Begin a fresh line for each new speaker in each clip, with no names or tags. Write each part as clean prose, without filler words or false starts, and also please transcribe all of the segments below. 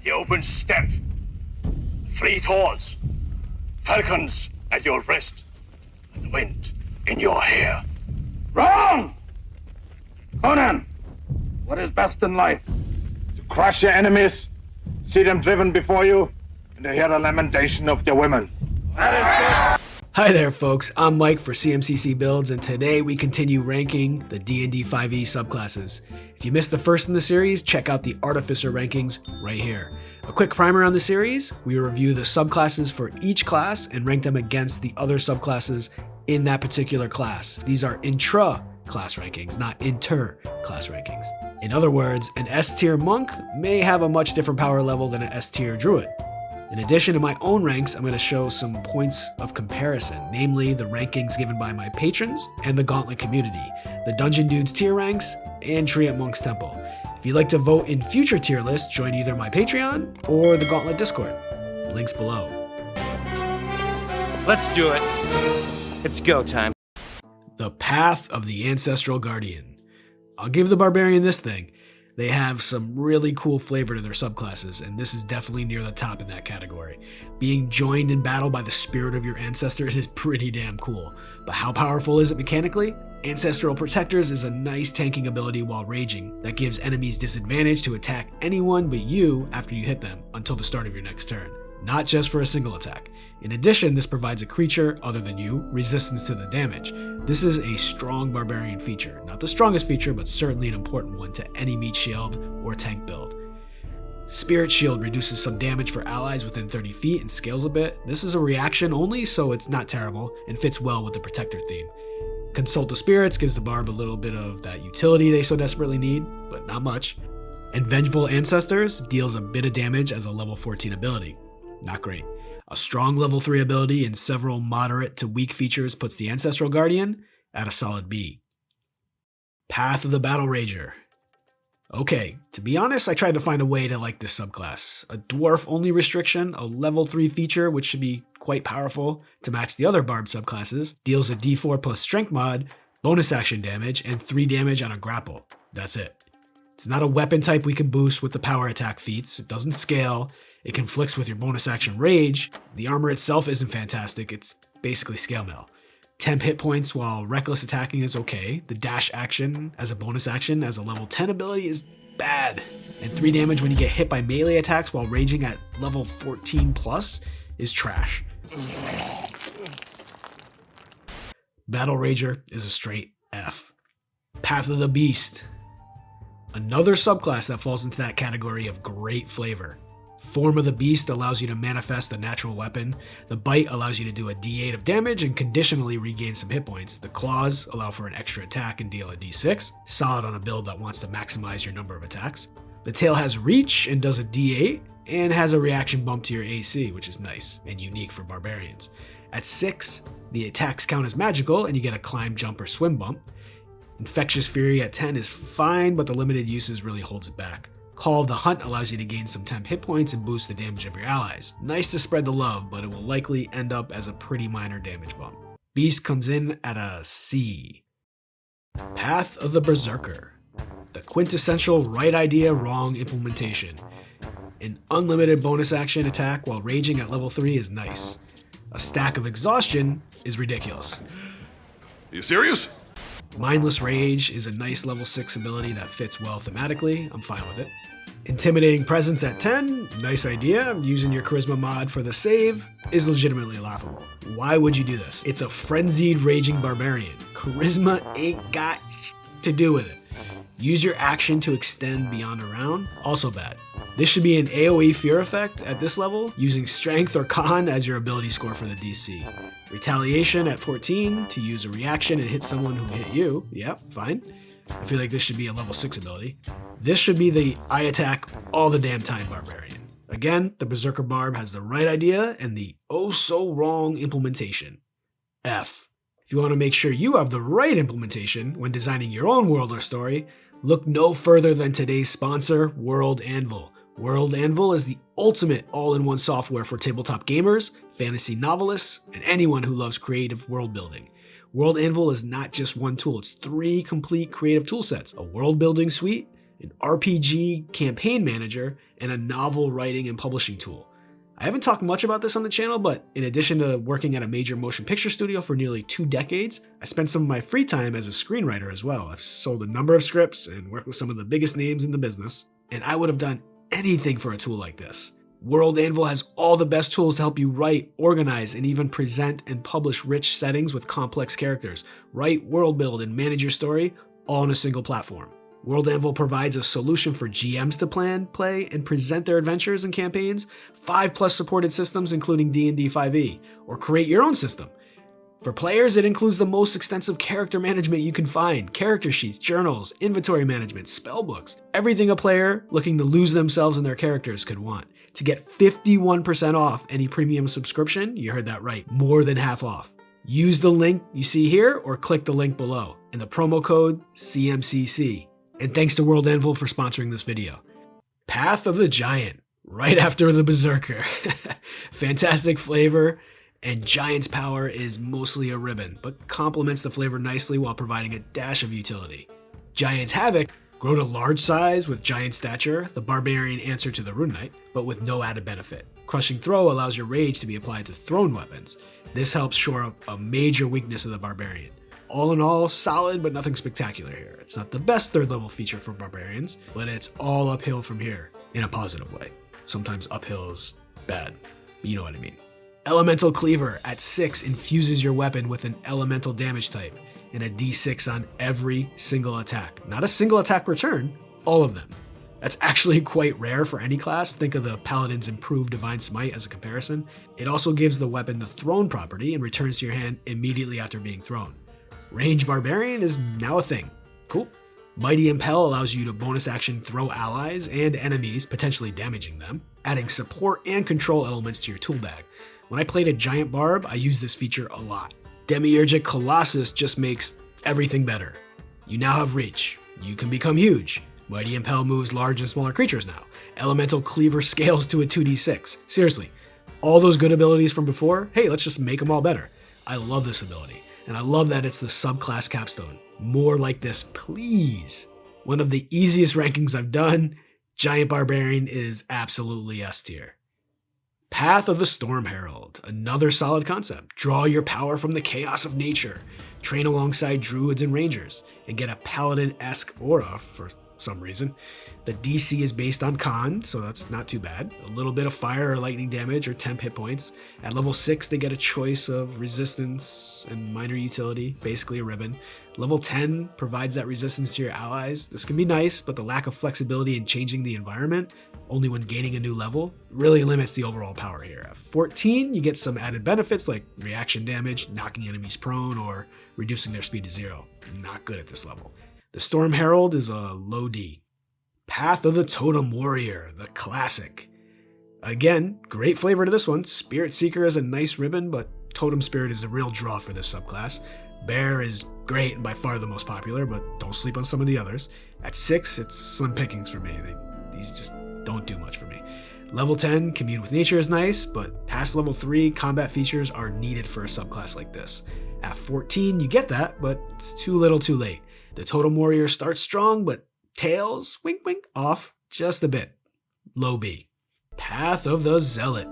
the open steppe, fleet hordes, falcons at your wrist, and the wind in your hair.
Wrong! Conan, what is best in life?
To crush your enemies, see them driven before you, and to hear the lamentation of their women.
That is good.
Hi there folks, I'm Mike for CMCC Builds, and today we continue ranking the D&D 5e subclasses. If you missed the first in the series, check out the Artificer rankings right here. A quick primer on the series, we review the subclasses for each class and rank them against the other subclasses in that particular class. These are intra-class rankings, not inter-class rankings. In other words, an S-tier monk may have a much different power level than an S-tier druid. In addition to my own ranks, I'm going to show some points of comparison, namely the rankings given by my patrons and the Gauntlet community, the Dungeon Dudes tier ranks, and Tree at Monk's Temple. If you'd like to vote in future tier lists, join either my Patreon or the Gauntlet Discord. Links below.
Let's do it. It's go time.
The Path of the Ancestral Guardian. I'll give the Barbarian this thing. They have some really cool flavor to their subclasses, and this is definitely near the top in that category. Being joined in battle by the spirit of your ancestors is pretty damn cool. But how powerful is it mechanically? Ancestral Protectors is a nice tanking ability while raging that gives enemies disadvantage to attack anyone but you after you hit them until the start of your next turn, not just for a single attack. In addition, this provides a creature, other than you, resistance to the damage. This is a strong Barbarian feature. Not the strongest feature, but certainly an important one to any meat shield or tank build. Spirit Shield reduces some damage for allies within 30 feet and scales a bit. This is a reaction only, so it's not terrible, and fits well with the Protector theme. Consult the Spirits gives the Barb a little bit of that utility they so desperately need, but not much. And Vengeful Ancestors deals a bit of damage as a level 14 ability. Not great. A strong level 3 ability and several moderate to weak features puts the Ancestral Guardian at a solid B. Path of the Battlerager. Okay, to be honest, I tried to find a way to like this subclass. A dwarf only restriction, a level 3 feature which should be quite powerful to match the other Barb subclasses, deals a D4 plus strength mod, bonus action damage, and 3 damage on a grapple. That's it. It's not a weapon type we can boost with the power attack feats, it doesn't scale, it conflicts with your bonus action rage, the armor itself isn't fantastic, it's basically scale mail. Temp hit points while reckless attacking is okay, the dash action as a bonus action as a level 10 ability is bad, and 3 damage when you get hit by melee attacks while raging at level 14 plus is trash. Battlerager is a straight F. Path of the Beast. Another subclass that falls into that category of great flavor. Form of the Beast allows you to manifest a natural weapon. The Bite allows you to do a D8 of damage and conditionally regain some hit points. The Claws allow for an extra attack and deal a D6, solid on a build that wants to maximize your number of attacks. The Tail has reach and does a D8, and has a reaction bump to your AC, which is nice and unique for Barbarians. At 6, the attacks count as magical and you get a climb, jump, or swim bump. Infectious Fury at 10 is fine, but the limited uses really holds it back. Call of the Hunt allows you to gain some temp hit points and boost the damage of your allies. Nice to spread the love, but it will likely end up as a pretty minor damage bump. Beast comes in at a C. Path of the Berserker. The quintessential right idea, wrong implementation. An unlimited bonus action attack while raging at level 3 is nice. A stack of exhaustion is ridiculous.
You serious?
Mindless Rage is a nice level 6 ability that fits well thematically, I'm fine with it. Intimidating Presence at 10, nice idea, using your Charisma mod for the save is legitimately laughable. Why would you do this? It's a frenzied raging barbarian. Charisma ain't got to do with it. Use your action to extend beyond a round, also bad. This should be an AoE fear effect at this level, using Strength or Con as your ability score for the DC. Retaliation at 14 to use a reaction and hit someone who hit you. Yep, fine. I feel like this should be a level 6 ability. This should be the I attack all the damn time Barbarian. Again, the Berserker Barb has the right idea and the oh so wrong implementation. F. If you want to make sure you have the right implementation when designing your own world or story, look no further than today's sponsor, World Anvil. World Anvil is the ultimate all-in-one software for tabletop gamers, fantasy novelists, and anyone who loves creative world building. World Anvil is not just one tool, it's 3 complete creative toolsets, a world building suite, an RPG campaign manager, and a novel writing and publishing tool. I haven't talked much about this on the channel, but in addition to working at a major motion picture studio for nearly 2 decades, I spent some of my free time as a screenwriter as well. I've sold a number of scripts and worked with some of the biggest names in the business, and I would have done anything for a tool like this. World Anvil has all the best tools to help you write, organize, and even present and publish rich settings with complex characters. Write, world build, and manage your story all on a single platform. World Anvil provides a solution for GMs to plan, play, and present their adventures and campaigns, 5+ supported systems including D&D 5e, or create your own system. For players, it includes the most extensive character management you can find, character sheets, journals, inventory management, spellbooks, everything a player looking to lose themselves in their characters could want. To get 51% off any premium subscription, you heard that right, more than half off. Use the link you see here or click the link below, and the promo code CMCC. And thanks to World Anvil for sponsoring this video. Path of the Giant, right after the Berserker. Fantastic flavor, and Giant's power is mostly a ribbon, but complements the flavor nicely while providing a dash of utility. Giant's Havoc, grow to large size with giant stature, the Barbarian answer to the Rune Knight, but with no added benefit. Crushing Throw allows your rage to be applied to thrown weapons. This helps shore up a major weakness of the Barbarian. All in all, solid, but nothing spectacular here. It's not the best 3rd level feature for Barbarians, but it's all uphill from here, in a positive way. Sometimes uphill is bad, but you know what I mean. Elemental Cleaver at 6 infuses your weapon with an elemental damage type, and a d6 on every single attack. Not a single attack per turn, all of them. That's actually quite rare for any class. Think of the Paladin's improved Divine Smite as a comparison. It also gives the weapon the thrown property and returns to your hand immediately after being thrown. Range Barbarian is now a thing. Cool. Mighty Impel allows you to bonus action throw allies and enemies, potentially damaging them, adding support and control elements to your tool bag. When I played a Giant Barb, I used this feature a lot. Demiurgic Colossus just makes everything better. You now have reach. You can become huge. Mighty Impel moves large and smaller creatures now. Elemental Cleaver scales to a 2d6. Seriously, all those good abilities from before, hey, let's just make them all better. I love this ability. And I love that it's the subclass capstone. More like this, please. One of the easiest rankings I've done, Giant Barbarian is absolutely S tier. Path of the Storm Herald, another solid concept. Draw your power from the chaos of nature. Train alongside druids and rangers, and get a paladin-esque aura for some reason. The DC is based on con, so that's not too bad. A little bit of fire or lightning damage or temp hit points. At level 6, they get a choice of resistance and minor utility, basically a ribbon. Level 10 provides that resistance to your allies. This can be nice, but the lack of flexibility in changing the environment, only when gaining a new level, really limits the overall power here. At 14, you get some added benefits like reaction damage, knocking enemies prone, or reducing their speed to 0. Not good at this level. The Storm Herald is a low D. Path of the Totem Warrior, the classic. Again, great flavor to this one. Spirit Seeker is a nice ribbon, but Totem Spirit is a real draw for this subclass. Bear is great and by far the most popular, but don't sleep on some of the others. At 6, it's slim pickings for me. These just don't do much for me. Level 10, Commune with Nature is nice, but past level 3, combat features are needed for a subclass like this. At 14, you get that, but it's too little too late. The Totem Warrior starts strong, but tails, wink wink, off just a bit. Low B. Path of the Zealot.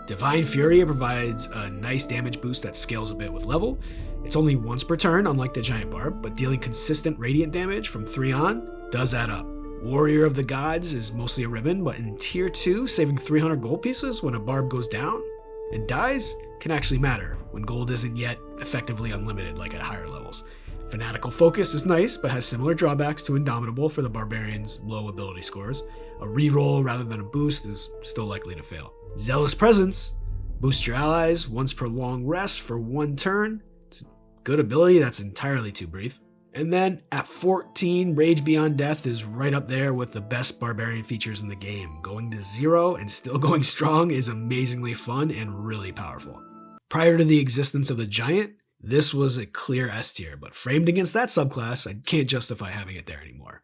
Divine Fury provides a nice damage boost that scales a bit with level. It's only once per turn, unlike the Giant Barb, but dealing consistent radiant damage from 3 on does add up. Warrior of the Gods is mostly a ribbon, but in tier 2, saving 300 gold pieces when a barb goes down and dies can actually matter when gold isn't yet effectively unlimited like at higher levels. Fanatical Focus is nice, but has similar drawbacks to Indomitable for the Barbarian's low ability scores. A reroll rather than a boost is still likely to fail. Zealous Presence, boost your allies once per long rest for 1 turn. It's a good ability that's entirely too brief. And then at 14, Rage Beyond Death is right up there with the best Barbarian features in the game. Going to 0 and still going strong is amazingly fun and really powerful. Prior to the existence of the Giant, this was a clear S tier, but framed against that subclass, I can't justify having it there anymore.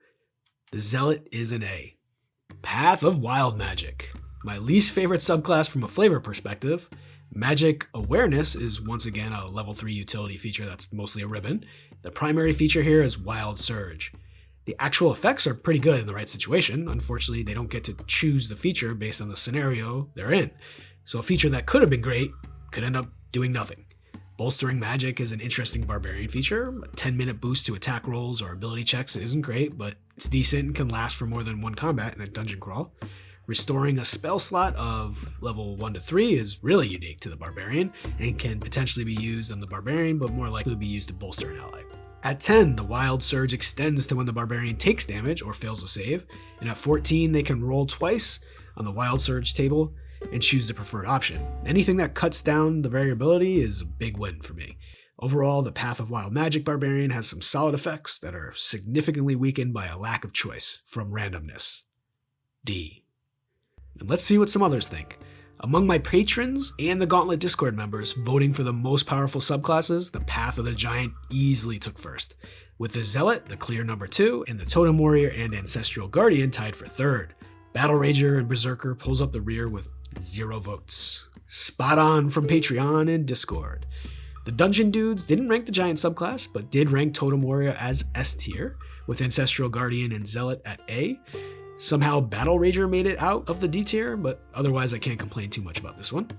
The Zealot is an A. Path of Wild Magic. My least favorite subclass from a flavor perspective. Magic Awareness is once again a level 3 utility feature that's mostly a ribbon. The primary feature here is Wild Surge. The actual effects are pretty good in the right situation. Unfortunately, they don't get to choose the feature based on the scenario they're in. So a feature that could have been great could end up doing nothing. Bolstering magic is an interesting barbarian feature. A 10-minute boost to attack rolls or ability checks isn't great, but it's decent and can last for more than one combat in a dungeon crawl. Restoring a spell slot of level 1 to 3 is really unique to the barbarian and can potentially be used on the barbarian, but more likely to be used to bolster an ally. At 10, the Wild Surge extends to when the barbarian takes damage or fails a save, and at 14, they can roll twice on the Wild Surge table and choose the preferred option. Anything that cuts down the variability is a big win for me. Overall, the Path of Wild Magic Barbarian has some solid effects that are significantly weakened by a lack of choice from randomness. D. And let's see what some others think. Among my patrons and the Gauntlet Discord members voting for the most powerful subclasses, the Path of the Giant easily took first, with the Zealot the clear number 2, and the Totem Warrior and Ancestral Guardian tied for 3rd. Battlerager and Berserker pulls up the rear with 0 votes. Spot on from Patreon and Discord. The Dungeon Dudes didn't rank the Giant subclass, but did rank Totem Warrior as S tier, with Ancestral Guardian and Zealot at A. Somehow Battlerager made it out of the D tier, but otherwise I can't complain too much about this one.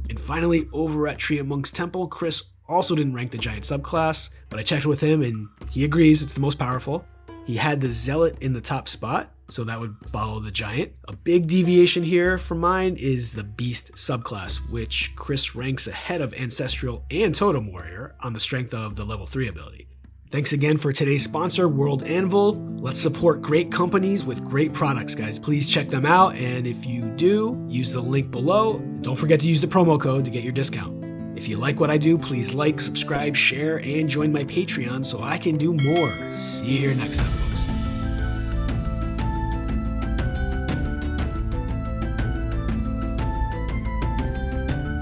And finally, over at Tree of Monk's Temple, Chris also didn't rank the Giant subclass, but I checked with him and he agrees it's the most powerful. He had the Zealot in the top spot, so that would follow the Giant. A big deviation here from mine is the Beast subclass, which Chris ranks ahead of Ancestral and Totem Warrior on the strength of the level 3 ability. Thanks again for today's sponsor, World Anvil. Let's support great companies with great products, guys. Please check them out, and if you do, use the link below. Don't forget to use the promo code to get your discount. If you like what I do, please like, subscribe, share, and join my Patreon so I can do more. See you here next time, folks.